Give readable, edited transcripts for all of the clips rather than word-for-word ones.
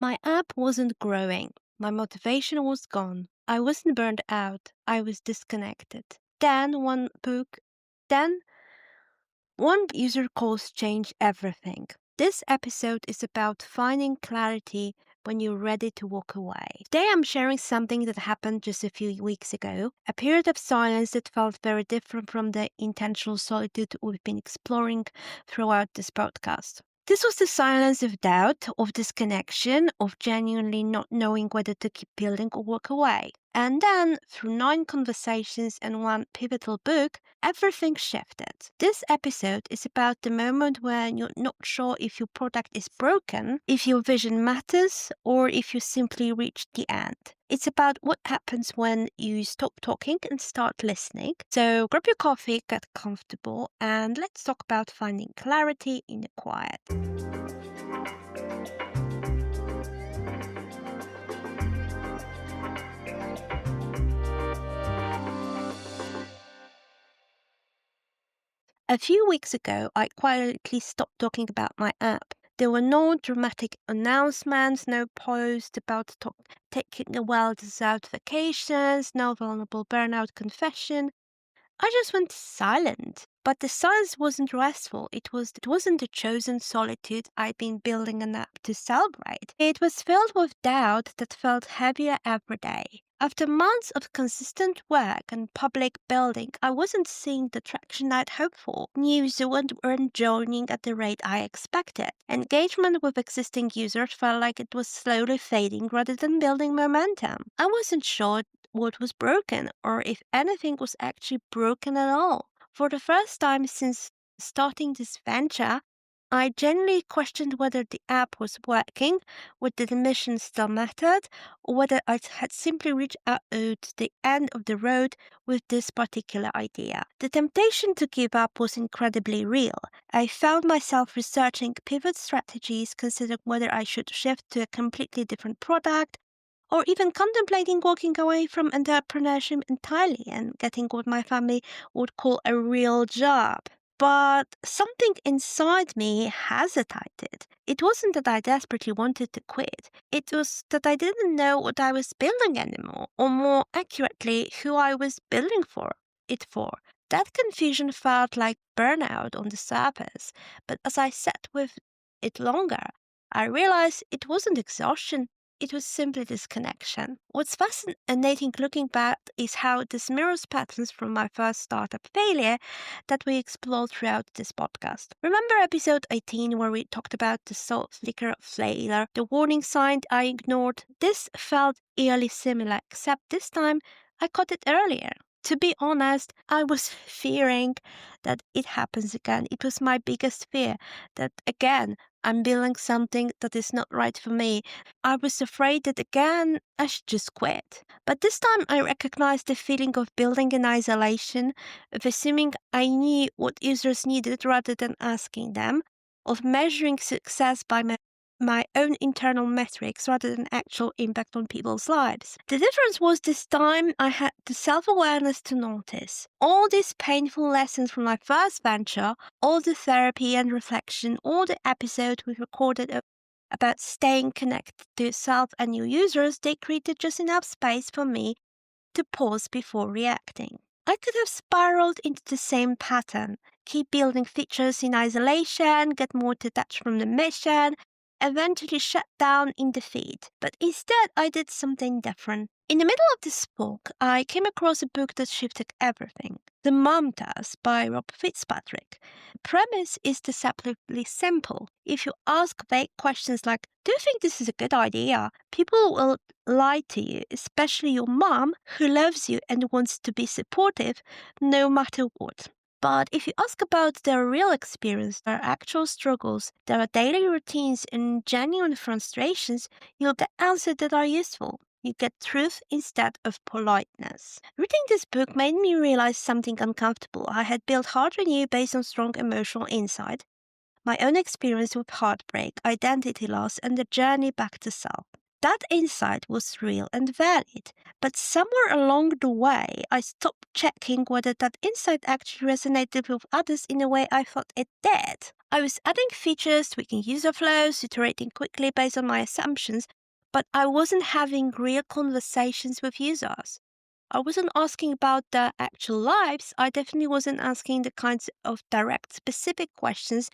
My app wasn't growing. My motivation was gone. I wasn't burned out. I was disconnected. Then one user calls changed everything. This episode is about finding clarity when you're ready to walk away. Today I'm sharing something that happened just a few weeks ago, a period of silence that felt very different from the intentional solitude we've been exploring throughout this podcast. This was the silence of doubt, of disconnection, of genuinely not knowing whether to keep building or walk away. And then, through 9 conversations and one pivotal book, everything shifted. This episode is about the moment when you're not sure if your product is broken, if your vision matters, or if you simply reached the end. It's about what happens when you stop talking and start listening. So grab your coffee, get comfortable, and let's talk about finding clarity in the quiet. A few weeks ago, I quietly stopped talking about my app. There were no dramatic announcements, no posts about taking a well-deserved vacations, no vulnerable burnout confession. I just went silent. But the silence wasn't restful. It wasn't the chosen solitude I'd been building an app to celebrate. It was filled with doubt that felt heavier every day. After months of consistent work and public building, I wasn't seeing the traction I'd hoped for. News weren't joining at the rate I expected. Engagement with existing users felt like it was slowly fading rather than building momentum. I wasn't sure what was broken or if anything was actually broken at all. For the first time since starting this venture, I genuinely questioned whether the app was working, whether the mission still mattered, or whether I had simply reached out to the end of the road with this particular idea. The temptation to give up was incredibly real. I found myself researching pivot strategies, considering whether I should shift to a completely different product, or even contemplating walking away from entrepreneurship entirely and getting what my family would call a real job. But something inside me hesitated. It wasn't that I desperately wanted to quit. It was that I didn't know what I was building anymore, or more accurately, who I was building for. That confusion felt like burnout on the surface, but as I sat with it longer, I realized it wasn't exhaustion. It was simply disconnection. What's fascinating looking back is how this mirrors patterns from my first startup failure that we explored throughout this podcast. Remember episode 18 where we talked about the salt flicker of failure, the warning sign I ignored? This felt eerily similar, except this time I caught it earlier. To be honest, I was fearing that it happens again. It was my biggest fear that again, I'm building something that is not right for me. I was afraid that again I should just quit. But this time I recognized the feeling of building in isolation, of assuming I knew what users needed rather than asking them, of measuring success by my own internal metrics rather than actual impact on people's lives. The difference was this time I had the self-awareness to notice. All these painful lessons from my first venture, all the therapy and reflection, all the episodes we recorded about staying connected to yourself and your users, they created just enough space for me to pause before reacting. I could have spiraled into the same pattern, keep building features in isolation, get more detached from the mission, eventually shut down in defeat. But instead, I did something different. In the middle of this book, I came across a book that shifted everything. The Mom Test by Fitzpatrick. The premise is deceptively simple. If you ask vague questions like, do you think this is a good idea? People will lie to you, especially your mom, who loves you and wants to be supportive no matter what. But if you ask about their real experience, their actual struggles, their daily routines, and genuine frustrations, you'll get answers that are useful. You get truth instead of politeness. Reading this book made me realize something uncomfortable. I had built Hard Renew based on strong emotional insight, my own experience with heartbreak, identity loss, and the journey back to self. That insight was real and valid, but somewhere along the way, I stopped checking whether that insight actually resonated with others in the way I thought it did. I was adding features, tweaking user flows, iterating quickly based on my assumptions, but I wasn't having real conversations with users. I wasn't asking about their actual lives. I definitely wasn't asking the kinds of direct, specific questions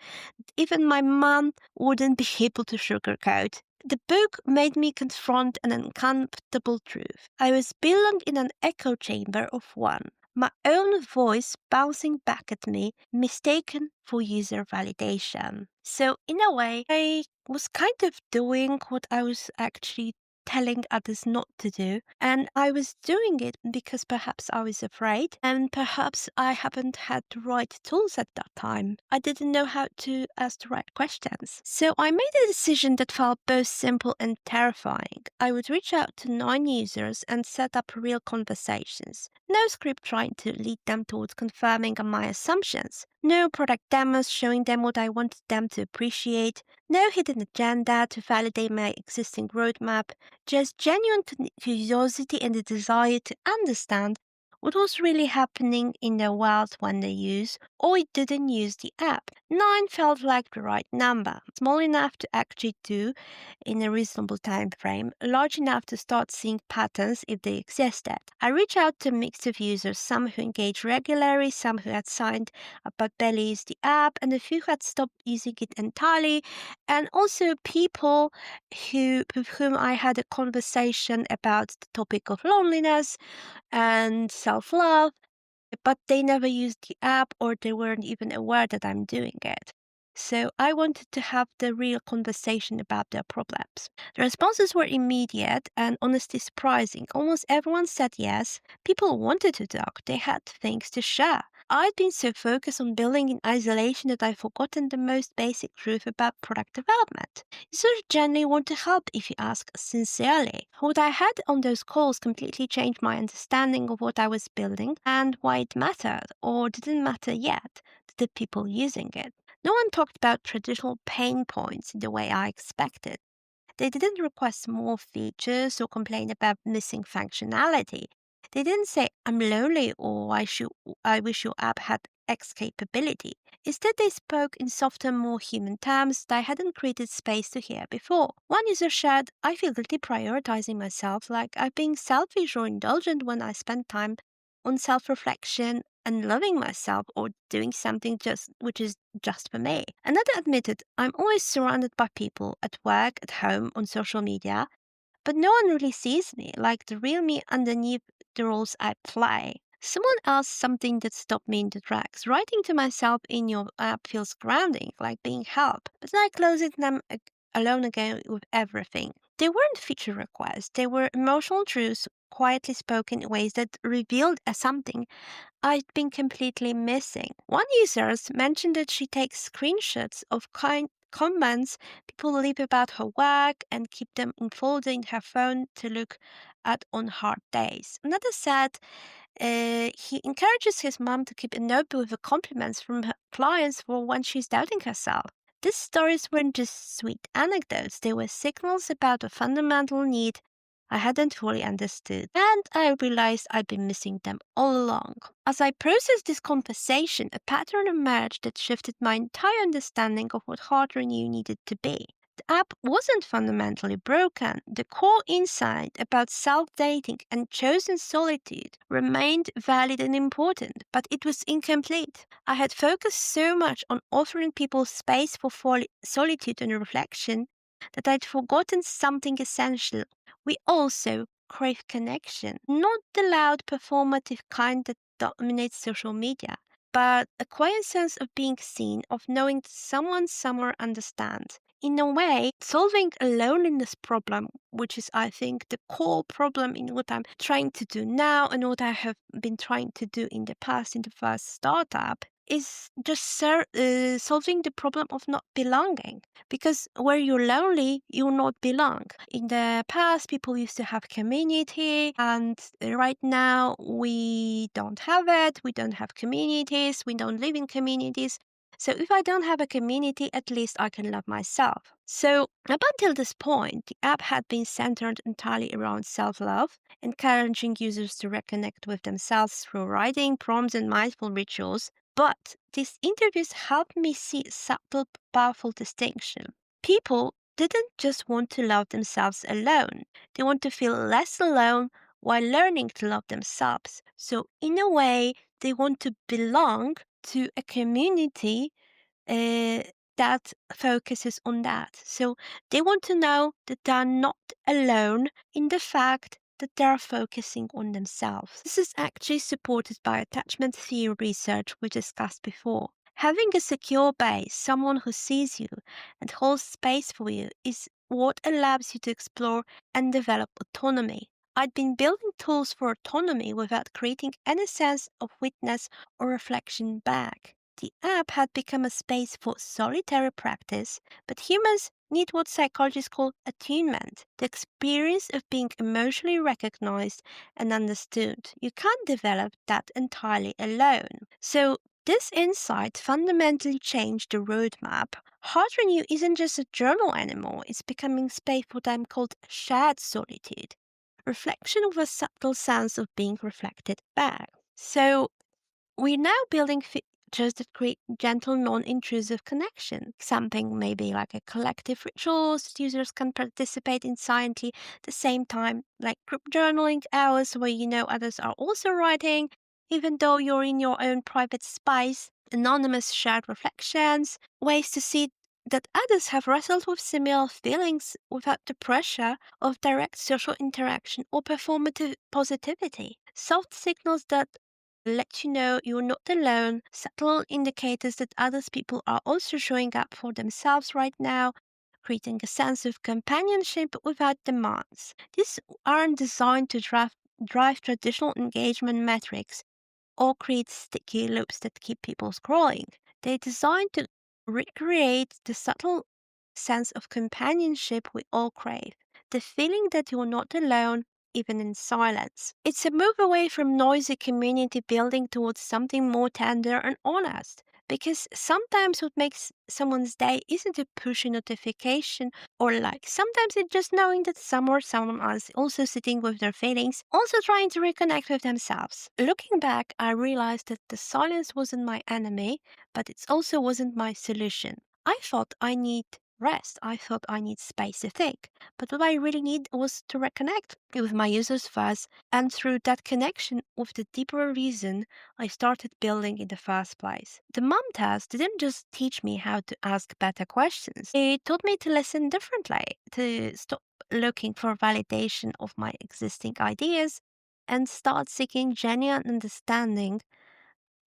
even my mum wouldn't be able to sugarcoat. The book made me confront an uncomfortable truth. I was belonging in an echo chamber of one, my own voice bouncing back at me, mistaken for user validation. So, in a way, I was kind of doing what I was actually telling others not to do. And I was doing it because perhaps I was afraid and perhaps I haven't had the right tools at that time. I didn't know how to ask the right questions. So I made a decision that felt both simple and terrifying. I would reach out to 9 users and set up real conversations. No script trying to lead them towards confirming my assumptions. No product demos showing them what I wanted them to appreciate. No hidden agenda to validate my existing roadmap. Just genuine curiosity and the desire to understand what was really happening in their world when they use or didn't use the app. 9 felt like the right number, small enough to actually do in a reasonable time frame, large enough to start seeing patterns if they existed. I reached out to a mix of users, some who engaged regularly, some who had signed up but barely used the app, and a few who had stopped using it entirely, and also people with whom I had a conversation about the topic of loneliness and self-love, but they never used the app or they weren't even aware that I'm doing it. So I wanted to have the real conversation about their problems. The responses were immediate and honestly surprising. Almost everyone said yes. People wanted to talk. They had things to share. I'd been so focused on building in isolation that I'd forgotten the most basic truth about product development. Users generally want to help if you ask sincerely. What I had on those calls completely changed my understanding of what I was building and why it mattered or didn't matter yet to the people using it. No one talked about traditional pain points in the way I expected. They didn't request more features or complain about missing functionality. They didn't say, I'm lonely or I wish your app had X capability. Instead, they spoke in softer, more human terms that I hadn't created space to hear before. One user shared, I feel guilty prioritizing myself, like I'm being selfish or indulgent when I spend time on self reflection and loving myself or doing something which is just for me. Another admitted, I'm always surrounded by people at work, at home, on social media, but no one really sees me, like the real me underneath the roles I play. Someone asked something that stopped me in the tracks. Writing to myself in your app feels grounding, like being help, but like closing them alone again with everything. They weren't feature requests, they were emotional truths quietly spoken in ways that revealed something I'd been completely missing. One user mentioned that she takes screenshots of comments people leave about her work and keep them in folder in her phone to look at on hard days. Another said he encourages his mom to keep a notebook with the compliments from her clients for when she's doubting herself. These stories weren't just sweet anecdotes, they were signals about a fundamental need I hadn't fully understood, and I realized I'd been missing them all along. As I processed this conversation, a pattern emerged that shifted my entire understanding of what hard renew needed to be. The app wasn't fundamentally broken. The core insight about self-dating and chosen solitude remained valid and important, but it was incomplete. I had focused so much on offering people space for solitude and reflection that I'd forgotten something essential. We also crave connection, not the loud performative kind that dominates social media, but a quiet sense of being seen, of knowing that someone somewhere understands. In a way, solving a loneliness problem, which is, I think, the core problem in what I'm trying to do now and what I have been trying to do in the past in the first startup, is just solving the problem of not belonging. Because where you're lonely, you not belong. In the past, people used to have community, and right now we don't have it. We don't have communities. We don't live in communities. So if I don't have a community, at least I can love myself. So up until this point, the app had been centered entirely around self-love, encouraging users to reconnect with themselves through writing, prompts, and mindful rituals. But these interviews helped me see a subtle, powerful distinction. People didn't just want to love themselves alone, they want to feel less alone while learning to love themselves. So, in a way, they want to belong to a community uh, that focuses on that. So they want to know that they're not alone in the fact that they're focusing on themselves. This is actually supported by attachment theory research we discussed before. Having a secure base, someone who sees you and holds space for you, is what allows you to explore and develop autonomy. I'd been building tools for autonomy without creating any sense of witness or reflection back. The app had become a space for solitary practice, but humans need what psychologists call attunement, the experience of being emotionally recognized and understood. You can't develop that entirely alone. So, this insight fundamentally changed the roadmap. Heart Renew isn't just a journal anymore, it's becoming space for what I'm called shared solitude, reflection with a subtle sense of being reflected back. So, we're now building features that create gentle, non-intrusive connection. Something maybe like a collective rituals that users can participate in silently at the same time, like group journaling hours where you know others are also writing, even though you're in your own private space, anonymous shared reflections, ways to see that others have wrestled with similar feelings without the pressure of direct social interaction or performative positivity. Soft signals that let you know you're not alone, subtle indicators that other people are also showing up for themselves right now, creating a sense of companionship without demands. These aren't designed to drive traditional engagement metrics or create sticky loops that keep people scrolling. They're designed to recreate the subtle sense of companionship we all crave, the feeling that you're not alone, even in silence. It's a move away from noisy community building towards something more tender and honest. Because sometimes what makes someone's day isn't a pushy notification or like. Sometimes it's just knowing that someone else also sitting with their feelings, also trying to reconnect with themselves. Looking back, I realized that the silence wasn't my enemy, but it also wasn't my solution. I thought I need rest. I thought I need space to think. But what I really need was to reconnect with my users first, and through that connection with the deeper reason I started building in the first place. The mom test didn't just teach me how to ask better questions. It taught me to listen differently, to stop looking for validation of my existing ideas and start seeking genuine understanding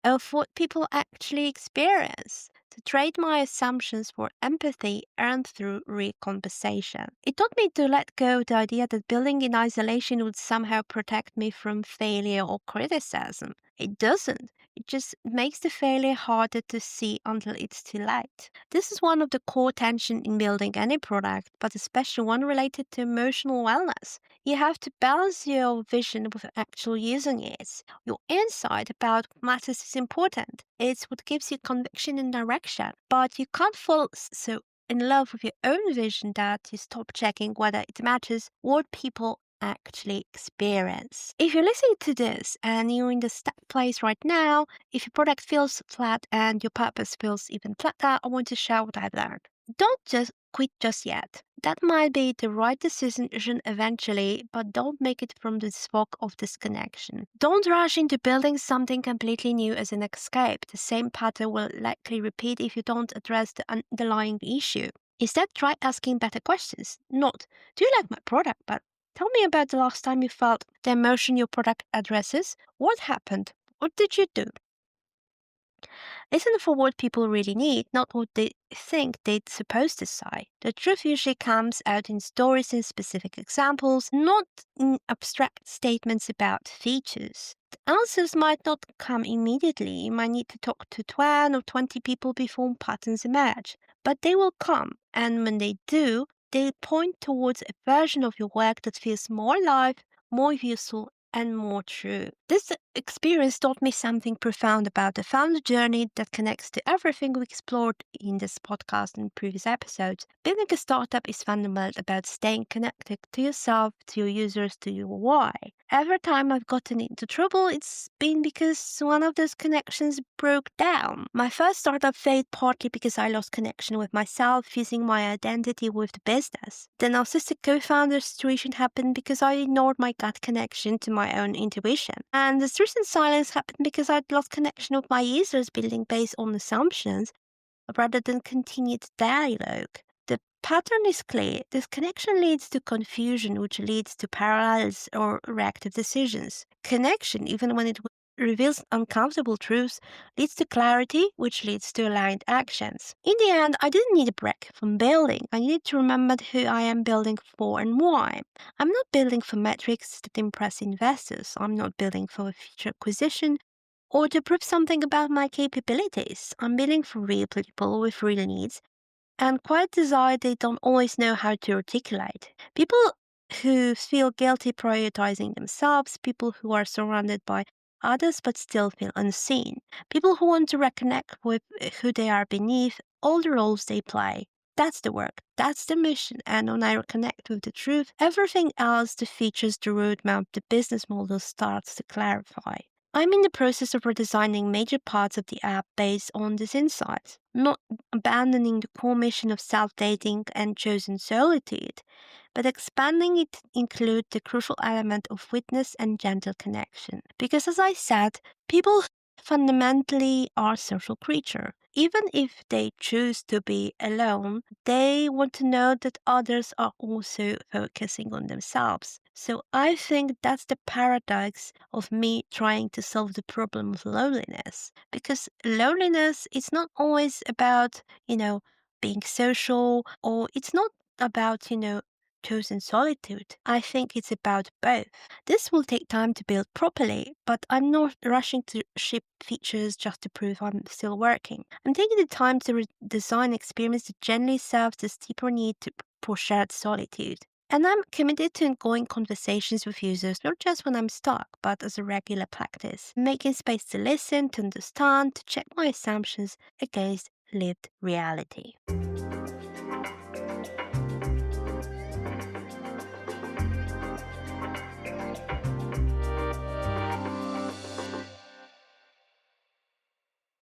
of what people actually experience, to trade my assumptions for empathy earned through real conversation. It taught me to let go of the idea that building in isolation would somehow protect me from failure or criticism. It doesn't. It just makes the failure harder to see until it's too late. This is one of the core tension in building any product, but especially one related to emotional wellness. You have to balance your vision with actual using it. Your insight about what matters is important. It's what gives you conviction and direction. But you can't fall so in love with your own vision that you stop checking whether it matches what people actually experience. If you're listening to this and you're in the stuck place right now, if your product feels flat and your purpose feels even flatter, I want to share what I've learned. Don't just quit just yet. That might be the right decision eventually, but don't make it from the fog of disconnection. Don't rush into building something completely new as an escape. The same pattern will likely repeat if you don't address the underlying issue. Instead, try asking better questions. Not, do you like my product? But tell me about the last time you felt the emotion your product addresses. What happened? What did you do? Listen for what people really need, not what they think they're supposed to say. The truth usually comes out in stories and specific examples, not in abstract statements about features. The answers might not come immediately. You might need to talk to 10 or 20 people before patterns emerge, but they will come, and when they do, they point towards a version of your work that feels more alive, more useful, and more true. This experience taught me something profound about the founder journey that connects to everything we explored in this podcast and previous episodes. Building a startup is fundamental about staying connected to yourself, to your users, to your why. Every time I've gotten into trouble, it's been because one of those connections broke down. My first startup failed partly because I lost connection with myself, fusing my identity with the business. The narcissistic co-founder situation happened because I ignored my gut connection to my own intuition. And the recent silence happened because I'd lost connection with my users, building based on assumptions rather than continued dialogue. The pattern is clear. This connection leads to confusion, which leads to paralysis or reactive decisions. Connection, even when it reveals uncomfortable truths, leads to clarity, which leads to aligned actions. In the end, I didn't need a break from building. I needed to remember who I am building for and why. I'm not building for metrics that impress investors. I'm not building for a future acquisition or to prove something about my capabilities. I'm building for real people with real needs and quiet desire they don't always know how to articulate. People who feel guilty prioritizing themselves, people who are surrounded by others but still feel unseen, people who want to reconnect with who they are beneath all the roles they play. That's the work, that's the mission, and when I reconnect with the truth, everything else, the features, the roadmap, the business model starts to clarify. I'm in the process of redesigning major parts of the app based on this insight, not abandoning the core mission of self-dating and chosen solitude, but expanding it to include the crucial element of witness and gentle connection. Because as I said, people fundamentally are social creatures. Even if they choose to be alone, they want to know that others are also focusing on themselves. So I think that's the paradox of me trying to solve the problem of loneliness. Because loneliness is not always about, being social, or it's not about, chosen solitude. I think it's about both. This will take time to build properly, but I'm not rushing to ship features just to prove I'm still working. I'm taking the time to design experience that genuinely serves this deeper need for shared solitude. And I'm committed to ongoing conversations with users, not just when I'm stuck, but as a regular practice, making space to listen, to understand, to check my assumptions against lived reality.